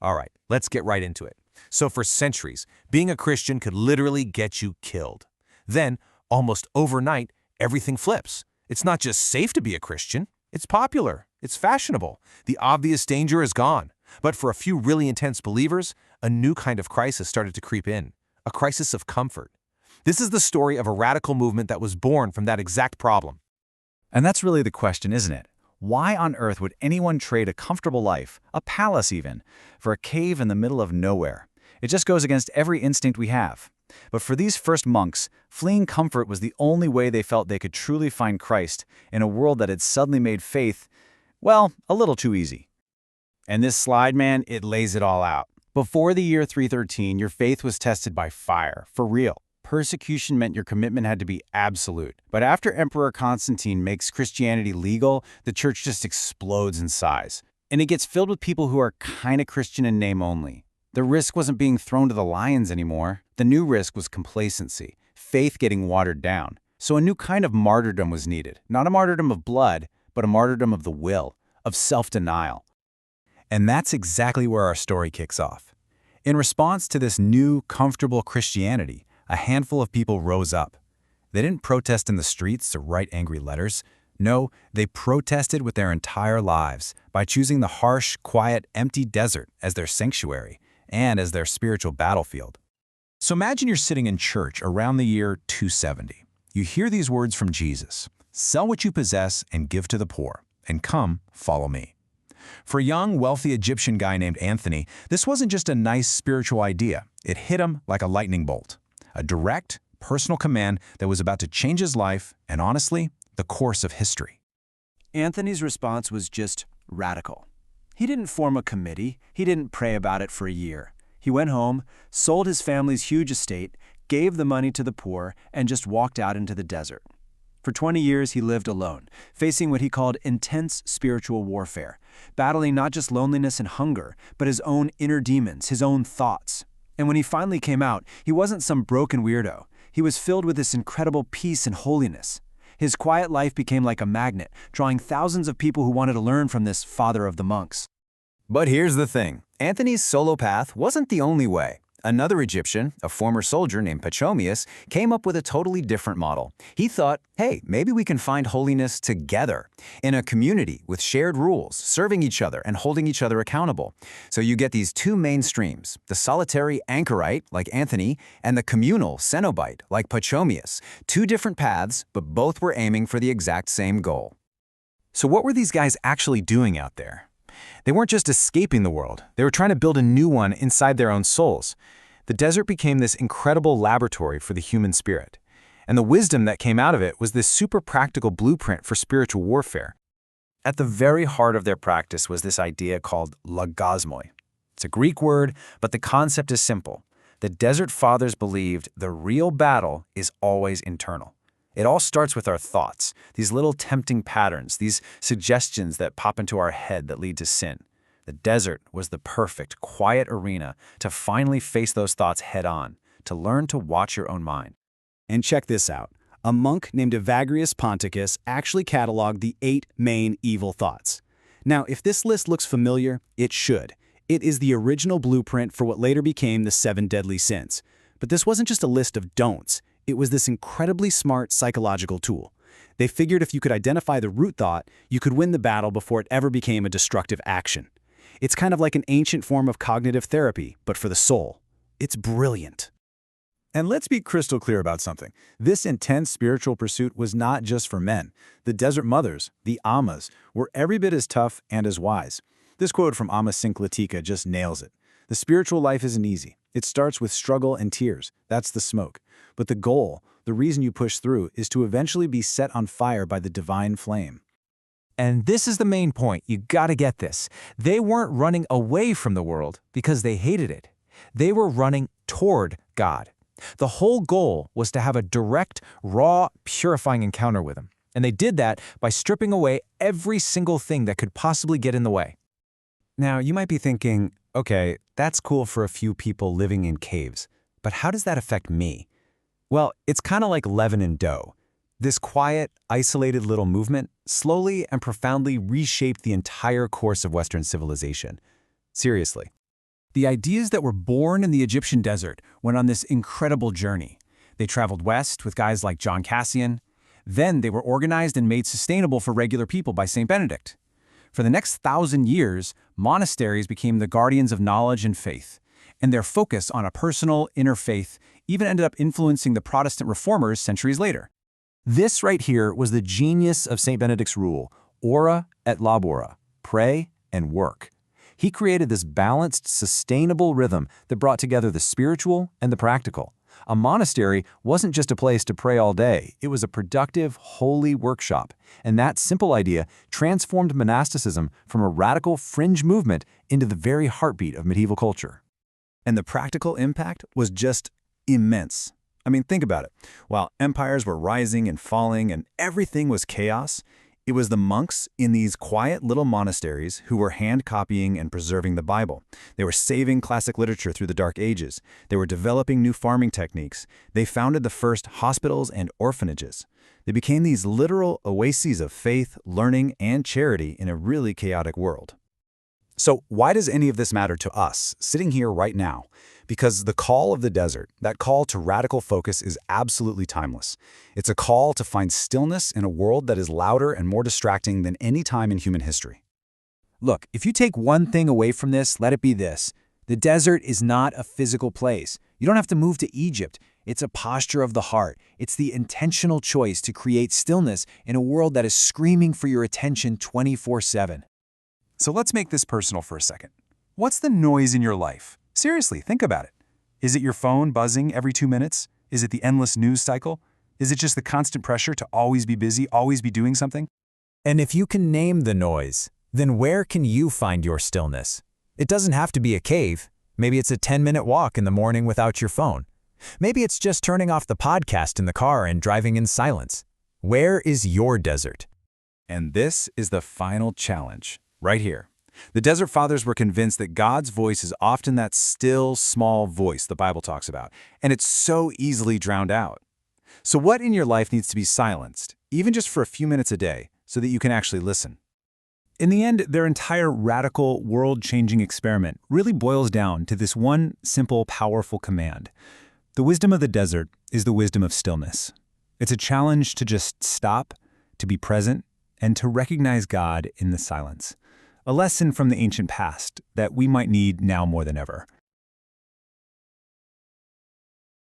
All right, let's get right into it. So for centuries, being a Christian could literally get you killed. Then, almost overnight, everything flips. It's not just safe to be a Christian, it's popular, it's fashionable. The obvious danger is gone. But for a few really intense believers, a new kind of crisis started to creep in, a crisis of comfort. This is the story of a radical movement that was born from that exact problem. And that's really the question, isn't it? Why on earth would anyone trade a comfortable life, a palace even, for a cave in the middle of nowhere? It just goes against every instinct we have. But for these first monks, fleeing comfort was the only way they felt they could truly find Christ in a world that had suddenly made faith, well, a little too easy. And this slide, man, it lays it all out. Before the year 313, your faith was tested by fire, for real. Persecution meant your commitment had to be absolute. But after Emperor Constantine makes Christianity legal, the church just explodes in size. And it gets filled with people who are kind of Christian in name only. The risk wasn't being thrown to the lions anymore. The new risk was complacency, faith getting watered down. So a new kind of martyrdom was needed. Not a martyrdom of blood, but a martyrdom of the will, of self-denial. And that's exactly where our story kicks off. In response to this new, comfortable Christianity, a handful of people rose up. They didn't protest in the streets or write angry letters. No, they protested with their entire lives by choosing the harsh, quiet, empty desert as their sanctuary and as their spiritual battlefield. So imagine you're sitting in church around the year 270. You hear these words from Jesus: "Sell what you possess and give to the poor, and come, follow me." For a young, wealthy Egyptian guy named Antony, this wasn't just a nice spiritual idea. It hit him like a lightning bolt. A direct, personal command that was about to change his life and, honestly, the course of history. Anthony's response was just radical. He didn't form a committee. He didn't pray about it for a year. He went home, sold his family's huge estate, gave the money to the poor, and just walked out into the desert. For 20 years, he lived alone, facing what he called intense spiritual warfare, battling not just loneliness and hunger, but his own inner demons, his own thoughts. And when he finally came out, he wasn't some broken weirdo. He was filled with this incredible peace and holiness. His quiet life became like a magnet, drawing thousands of people who wanted to learn from this father of the monks. But here's the thing. Anthony's solo path wasn't the only way. Another Egyptian, a former soldier named Pachomius, came up with a totally different model. He thought, hey, maybe we can find holiness together, in a community with shared rules, serving each other and holding each other accountable. So you get these two main streams, the solitary anchorite, like Antony, and the communal cenobite, like Pachomius. Two different paths, but both were aiming for the exact same goal. So what were these guys actually doing out there? They weren't just escaping the world. They were trying to build a new one inside their own souls. The desert became this incredible laboratory for the human spirit. And the wisdom that came out of it was this super practical blueprint for spiritual warfare. At the very heart of their practice was this idea called logosmoi. It's a Greek word, but the concept is simple. The Desert Fathers believed the real battle is always internal. It all starts with our thoughts, these little tempting patterns, these suggestions that pop into our head that lead to sin. The desert was the perfect, quiet arena to finally face those thoughts head-on, to learn to watch your own mind. And check this out. A monk named Evagrius Ponticus actually cataloged the 8 main evil thoughts. Now, if this list looks familiar, it should. It is the original blueprint for what later became the 7 deadly sins. But this wasn't just a list of don'ts. It was this incredibly smart psychological tool. They figured if you could identify the root thought, you could win the battle before it ever became a destructive action. It's kind of like an ancient form of cognitive therapy, but for the soul. It's brilliant. And let's be crystal clear about something. This intense spiritual pursuit was not just for men. The desert mothers, the Ammas, were every bit as tough and as wise. This quote from Amma Syncletica just nails it. The spiritual life isn't easy. It starts with struggle and tears. That's the smoke. But the goal, the reason you push through, is to eventually be set on fire by the divine flame. And this is the main point. You gotta get this. They weren't running away from the world because they hated it. They were running toward God. The whole goal was to have a direct, raw, purifying encounter with Him. And they did that by stripping away every single thing that could possibly get in the way. Now, you might be thinking, okay, that's cool for a few people living in caves, but how does that affect me? Well, it's kind of like leaven and dough. This quiet, isolated little movement slowly and profoundly reshaped the entire course of Western civilization. Seriously. The ideas that were born in the Egyptian desert went on this incredible journey. They traveled west with guys like John Cassian. Then they were organized and made sustainable for regular people by St. Benedict. For the next 1,000 years, monasteries became the guardians of knowledge and faith, and their focus on a personal, inner faith even ended up influencing the Protestant reformers centuries later. This right here was the genius of St. Benedict's rule, ora et labora, pray and work. He created this balanced, sustainable rhythm that brought together the spiritual and the practical. A monastery wasn't just a place to pray all day, it was a productive, holy workshop. And that simple idea transformed monasticism from a radical fringe movement into the very heartbeat of medieval culture. And the practical impact was just immense. I mean, think about it. While empires were rising and falling and everything was chaos, it was the monks in these quiet little monasteries who were hand-copying and preserving the Bible. They were saving classic literature through the Dark Ages. They were developing new farming techniques. They founded the first hospitals and orphanages. They became these literal oases of faith, learning, and charity in a really chaotic world. So why does any of this matter to us, sitting here right now? Because the call of the desert, that call to radical focus, is absolutely timeless. It's a call to find stillness in a world that is louder and more distracting than any time in human history. Look, if you take one thing away from this, let it be this. The desert is not a physical place. You don't have to move to Egypt. It's a posture of the heart. It's the intentional choice to create stillness in a world that is screaming for your attention 24/7. So let's make this personal for a second. What's the noise in your life? Seriously, think about it. Is it your phone buzzing every 2 minutes? Is it the endless news cycle? Is it just the constant pressure to always be busy, always be doing something? And if you can name the noise, then where can you find your stillness? It doesn't have to be a cave. Maybe it's a 10-minute walk in the morning without your phone. Maybe it's just turning off the podcast in the car and driving in silence. Where is your desert? And this is the final challenge, right here. The Desert Fathers were convinced that God's voice is often that still, small voice the Bible talks about, and it's so easily drowned out. So what in your life needs to be silenced, even just for a few minutes a day, so that you can actually listen? In the end, their entire radical, world-changing experiment really boils down to this one simple, powerful command. The wisdom of the desert is the wisdom of stillness. It's a challenge to just stop, to be present, and to recognize God in the silence. A lesson from the ancient past that we might need now more than ever.